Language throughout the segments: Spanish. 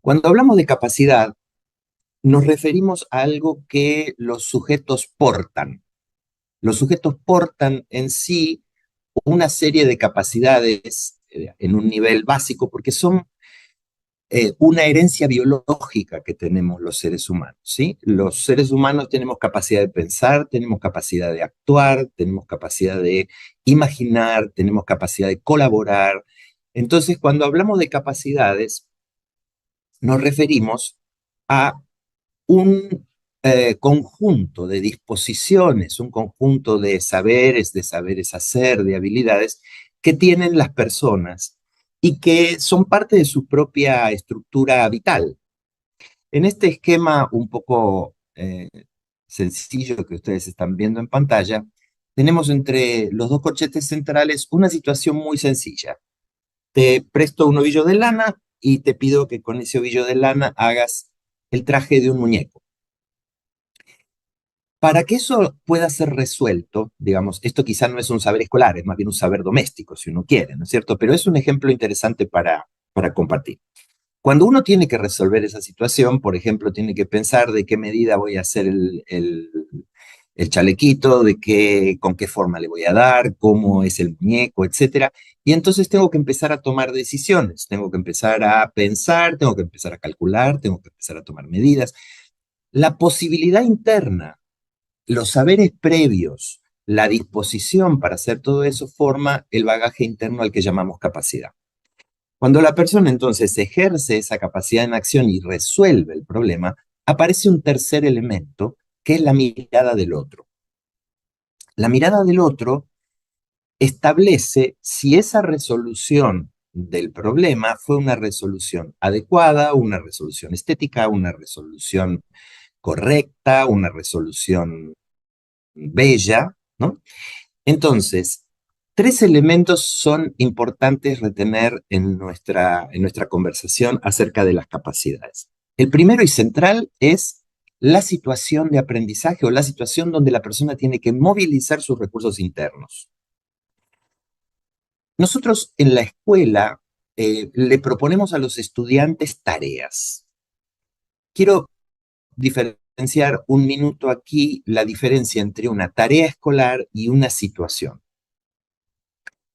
Cuando hablamos de capacidad, nos referimos a algo que los sujetos portan. Los sujetos portan en sí una serie de capacidades en un nivel básico porque son una herencia biológica que tenemos los seres humanos, ¿sí? Los seres humanos tenemos capacidad de pensar, tenemos capacidad de actuar, tenemos capacidad de imaginar, tenemos capacidad de colaborar. Entonces, cuando hablamos de capacidades, nos referimos a un conjunto de disposiciones, un conjunto de saberes hacer, de habilidades que tienen las personas y que son parte de su propia estructura vital. En este esquema un poco sencillo que ustedes están viendo en pantalla, tenemos entre los dos corchetes centrales una situación muy sencilla. Te presto un ovillo de lana y te pido que con ese ovillo de lana hagas el traje de un muñeco. Para que eso pueda ser resuelto, digamos, esto quizá no es un saber escolar, es más bien un saber doméstico, si uno quiere, ¿no es cierto? Pero es un ejemplo interesante para compartir. Cuando uno tiene que resolver esa situación, por ejemplo, tiene que pensar de qué medida voy a hacer el chalequito, con qué forma le voy a dar, cómo es el muñeco, etcétera. Y entonces tengo que empezar a tomar decisiones, tengo que empezar a pensar, tengo que empezar a calcular, tengo que empezar a tomar medidas. La posibilidad interna, los saberes previos, la disposición para hacer todo eso forma el bagaje interno al que llamamos capacidad. Cuando la persona entonces ejerce esa capacidad en acción y resuelve el problema, aparece un tercer elemento que es la mirada del otro. La mirada del otro establece si esa resolución del problema fue una resolución adecuada, una resolución estética, una resolución correcta, una resolución bella, ¿no? Entonces, tres elementos son importantes retener en nuestra conversación acerca de las capacidades. El primero y central es la situación de aprendizaje o la situación donde la persona tiene que movilizar sus recursos internos. Nosotros en la escuela le proponemos a los estudiantes tareas. Quiero diferenciar un minuto aquí la diferencia entre una tarea escolar y una situación.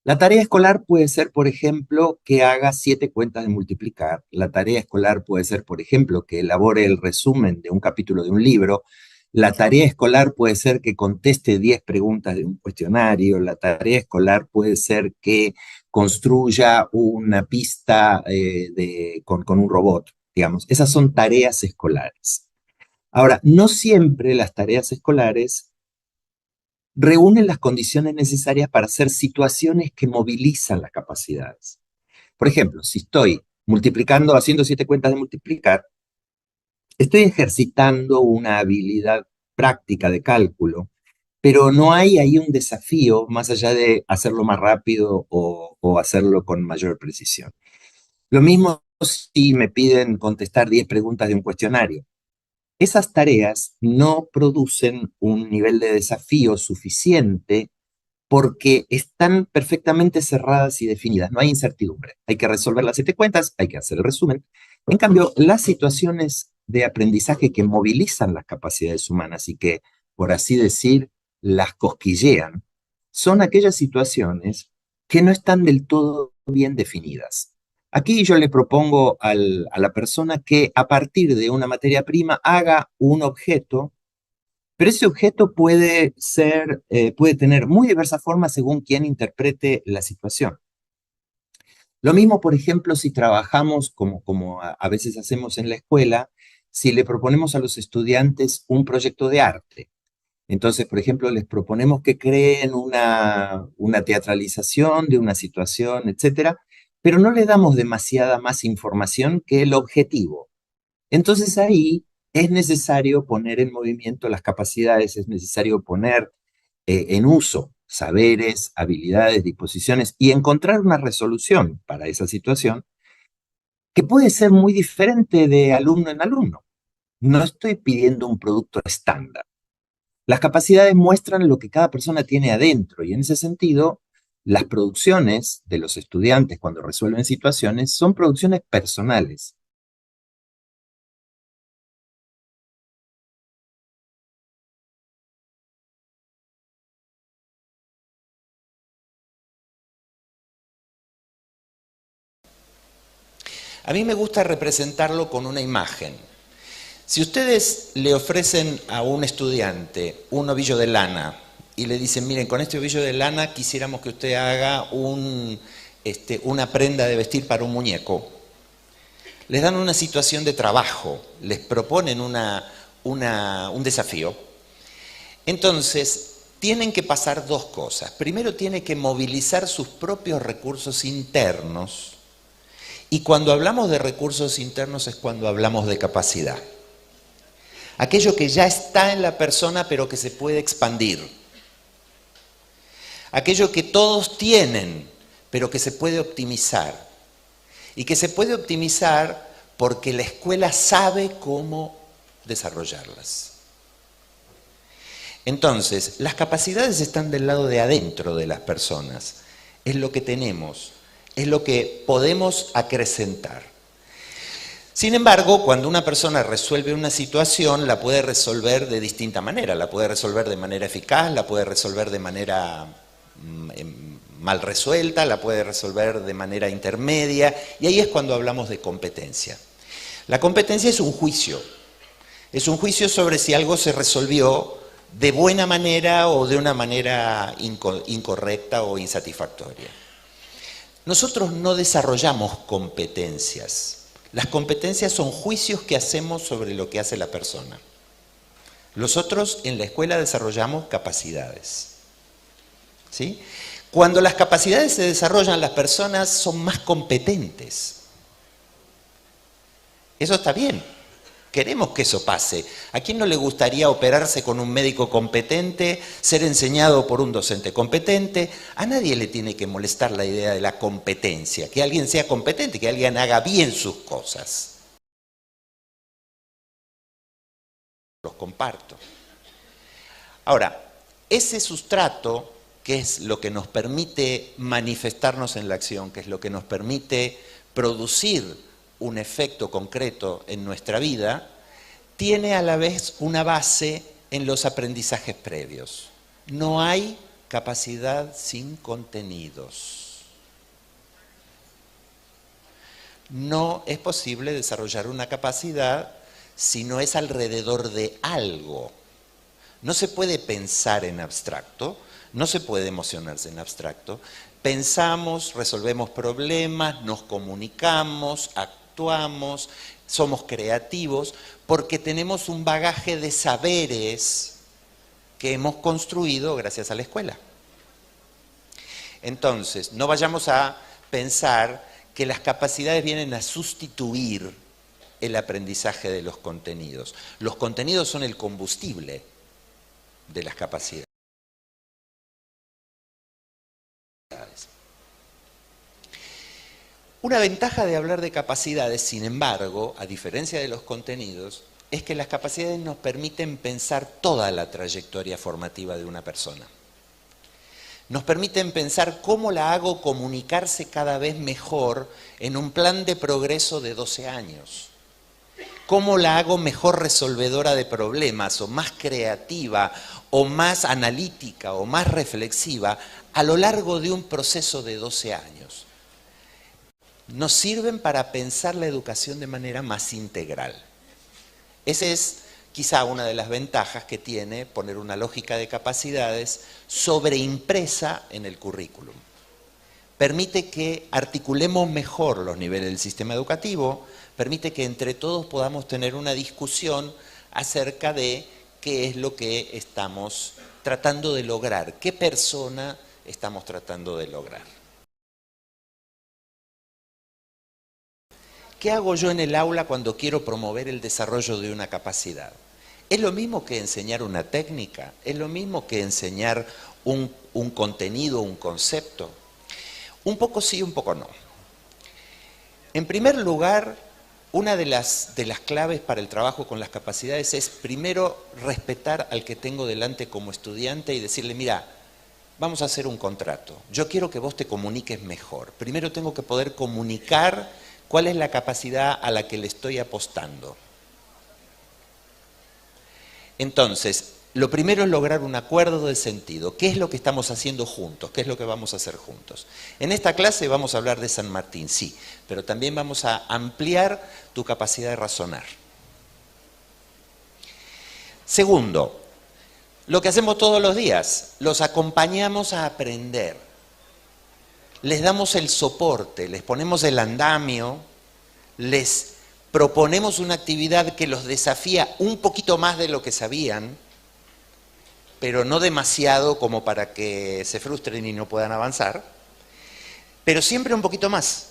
La tarea escolar puede ser, por ejemplo, que haga 7 cuentas de multiplicar. La tarea escolar puede ser, por ejemplo, que elabore el resumen de un capítulo de un libro. La tarea escolar puede ser que conteste 10 preguntas de un cuestionario. La tarea escolar puede ser que construya una pista con un robot, digamos. Esas son tareas escolares. Ahora, no siempre las tareas escolares reúnen las condiciones necesarias para hacer situaciones que movilizan las capacidades. Por ejemplo, si estoy multiplicando, haciendo 7 cuentas de multiplicar, estoy ejercitando una habilidad práctica de cálculo, pero no hay ahí un desafío más allá de hacerlo más rápido o hacerlo con mayor precisión. Lo mismo si me piden contestar 10 preguntas de un cuestionario. Esas tareas no producen un nivel de desafío suficiente porque están perfectamente cerradas y definidas, no hay incertidumbre. Hay que resolver las 7 cuentas, hay que hacer el resumen. En cambio, las situaciones de aprendizaje que movilizan las capacidades humanas y que, por así decir, las cosquillean, son aquellas situaciones que no están del todo bien definidas. Aquí yo le propongo a la persona que a partir de una materia prima haga un objeto, pero ese objeto puede tener muy diversas formas según quien interprete la situación. Lo mismo, por ejemplo, si trabajamos como a veces hacemos en la escuela, si le proponemos a los estudiantes un proyecto de arte. Entonces, por ejemplo, les proponemos que creen una teatralización de una situación, etcétera, pero no le damos demasiada más información que el objetivo. Entonces ahí es necesario poner en movimiento las capacidades, es necesario poner en uso saberes, habilidades, disposiciones y encontrar una resolución para esa situación que puede ser muy diferente de alumno en alumno. No estoy pidiendo un producto estándar. Las capacidades muestran lo que cada persona tiene adentro y en ese sentido, las producciones de los estudiantes cuando resuelven situaciones son producciones personales. A mí me gusta representarlo con una imagen. Si ustedes le ofrecen a un estudiante un ovillo de lana y le dicen, miren, con este ovillo de lana quisiéramos que usted haga una prenda de vestir para un muñeco, les dan una situación de trabajo, les proponen un desafío. Entonces, tienen que pasar dos cosas. Primero, tiene que movilizar sus propios recursos internos. Y cuando hablamos de recursos internos es cuando hablamos de capacidad. Aquello que ya está en la persona pero que se puede expandir. Aquello que todos tienen pero que se puede optimizar. Y que se puede optimizar porque la escuela sabe cómo desarrollarlas. Entonces, las capacidades están del lado de adentro de las personas. Es lo que tenemos, es lo que podemos acrecentar. Sin embargo, cuando una persona resuelve una situación, la puede resolver de distinta manera. La puede resolver de manera eficaz, la puede resolver de manera mal resuelta, la puede resolver de manera intermedia, y ahí es cuando hablamos de competencia. La competencia es un juicio sobre si algo se resolvió de buena manera o de una manera incorrecta o insatisfactoria. Nosotros no desarrollamos competencias. Las competencias son juicios que hacemos sobre lo que hace la persona. Nosotros en la escuela desarrollamos capacidades. ¿Sí? Cuando las capacidades se desarrollan, las personas son más competentes. Eso está bien. Queremos que eso pase. ¿A quién no le gustaría operarse con un médico competente, ser enseñado por un docente competente? A nadie le tiene que molestar la idea de la competencia, que alguien sea competente, que alguien haga bien sus cosas. Los comparto. Ahora, ese sustrato, que es lo que nos permite manifestarnos en la acción, que es lo que nos permite producir un efecto concreto en nuestra vida, tiene a la vez una base en los aprendizajes previos. No hay capacidad sin contenidos. No es posible desarrollar una capacidad si no es alrededor de algo. No se puede pensar en abstracto, no se puede emocionarse en abstracto. Pensamos, resolvemos problemas, nos comunicamos, actuamos, somos creativos, porque tenemos un bagaje de saberes que hemos construido gracias a la escuela. Entonces, no vayamos a pensar que las capacidades vienen a sustituir el aprendizaje de los contenidos. Los contenidos son el combustible de las capacidades. Una ventaja de hablar de capacidades, sin embargo, a diferencia de los contenidos, es que las capacidades nos permiten pensar toda la trayectoria formativa de una persona. Nos permiten pensar cómo la hago comunicarse cada vez mejor en un plan de progreso de 12 años. Cómo la hago mejor resolvedora de problemas, o más creativa, o más analítica, o más reflexiva, a lo largo de un proceso de 12 años. Nos sirven para pensar la educación de manera más integral. Esa es quizá una de las ventajas que tiene poner una lógica de capacidades sobreimpresa en el currículum. Permite que articulemos mejor los niveles del sistema educativo, permite que entre todos podamos tener una discusión acerca de qué es lo que estamos tratando de lograr, qué persona estamos tratando de lograr. ¿Qué hago yo en el aula cuando quiero promover el desarrollo de una capacidad? ¿Es lo mismo que enseñar una técnica? ¿Es lo mismo que enseñar un contenido, un concepto? Un poco sí, un poco no. En primer lugar, una de las claves para el trabajo con las capacidades es primero respetar al que tengo delante como estudiante y decirle, mira, vamos a hacer un contrato. Yo quiero que vos te comuniques mejor. Primero tengo que poder comunicar cuál es la capacidad a la que le estoy apostando. Entonces, lo primero es lograr un acuerdo de sentido. ¿Qué es lo que estamos haciendo juntos? ¿Qué es lo que vamos a hacer juntos? En esta clase vamos a hablar de San Martín, sí, pero también vamos a ampliar tu capacidad de razonar. Segundo, lo que hacemos todos los días, los acompañamos a aprender. Les damos el soporte, les ponemos el andamio, les proponemos una actividad que los desafía un poquito más de lo que sabían, pero no demasiado como para que se frustren y no puedan avanzar, pero siempre un poquito más.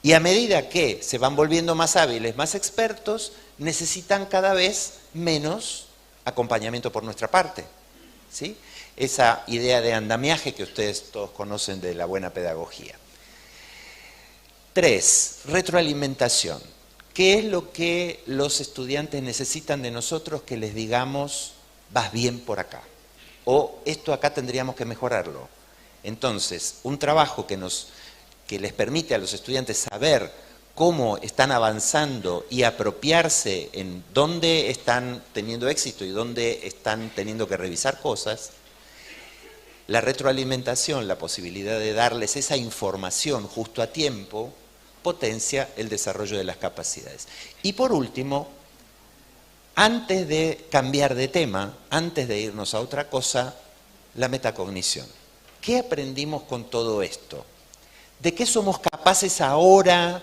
Y a medida que se van volviendo más hábiles, más expertos, necesitan cada vez menos acompañamiento por nuestra parte, ¿sí? Esa idea de andamiaje que ustedes todos conocen de la buena pedagogía. 3, retroalimentación. ¿Qué es lo que los estudiantes necesitan de nosotros que les digamos, vas bien por acá? O esto acá tendríamos que mejorarlo. Entonces, un trabajo que les permite a los estudiantes saber cómo están avanzando y apropiarse en dónde están teniendo éxito y dónde están teniendo que revisar cosas, la retroalimentación, la posibilidad de darles esa información justo a tiempo, potencia el desarrollo de las capacidades. Y por último, antes de cambiar de tema, antes de irnos a otra cosa, la metacognición. ¿Qué aprendimos con todo esto? ¿De qué somos capaces ahora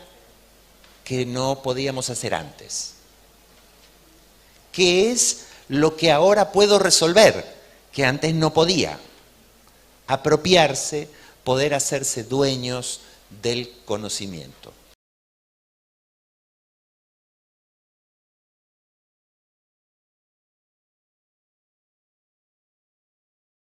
que no podíamos hacer antes? ¿Qué es lo que ahora puedo resolver que antes no podía? Apropiarse, poder hacerse dueños del conocimiento.